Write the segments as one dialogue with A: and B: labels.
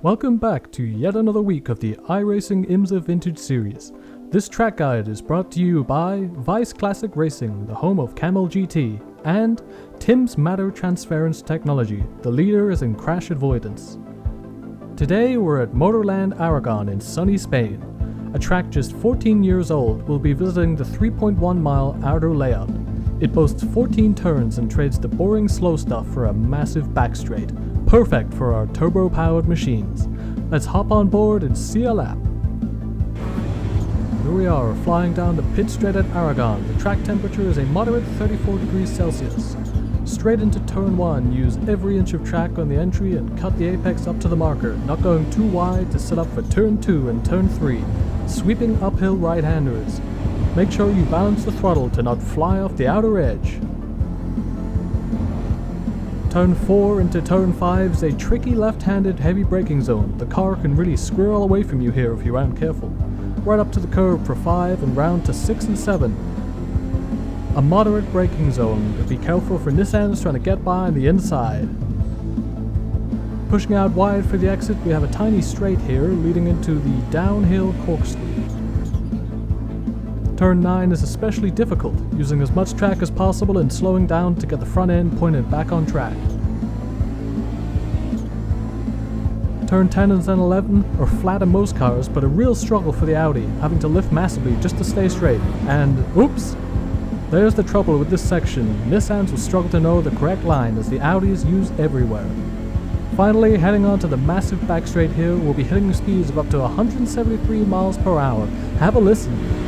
A: Welcome back to yet another week of the iRacing IMSA Vintage Series. This track guide is brought to you by Vice Classic Racing, the home of Kamel GT, and Tim's Matter Transference Technology, the leaders in crash avoidance. Today we're at MotorLand Aragon in sunny Spain. A track just 14 years old will be visiting the 3.1 mile outer layout. It boasts 14 turns and trades the boring slow stuff for a massive back straight. Perfect for our turbo-powered machines. Let's hop on board and see a lap. Here we are, flying down the pit straight at Aragon. The track temperature is a moderate 34 degrees Celsius. Straight into turn 1, use every inch of track on the entry and cut the apex up to the marker, not going too wide to set up for turn 2 and turn 3. Sweeping uphill right-handers. Make sure you balance the throttle to not fly off the outer edge. Turn 4 into turn 5 is a tricky left-handed heavy braking zone. The car can really squirrel away from you here if you aren't careful. Right up to the curve for 5 and round to 6 and 7. A moderate braking zone, but be careful for Nissans trying to get by on the inside. Pushing out wide for the exit, we have a tiny straight here leading into the downhill corkscrew. Turn 9 is especially difficult, using as much track as possible and slowing down to get the front end pointed back on track. Turn 10 and then 11 are flat in most cars, but a real struggle for the Audi, having to lift massively just to stay straight. And oops! There's the trouble with this section. Nissans will struggle to know the correct line as the Audis use everywhere. Finally, heading on to the massive back straight here, we'll be hitting speeds of up to 173 miles per hour. Have a listen.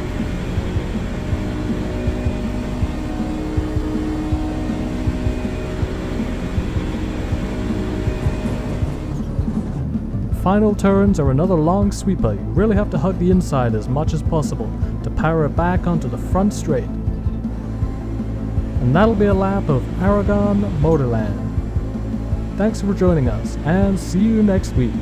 A: Final turns are another long sweeper. You really have to hug the inside as much as possible to power it back onto the front straight. And that'll be a lap of Aragon MotorLand. Thanks for joining us, and see you next week.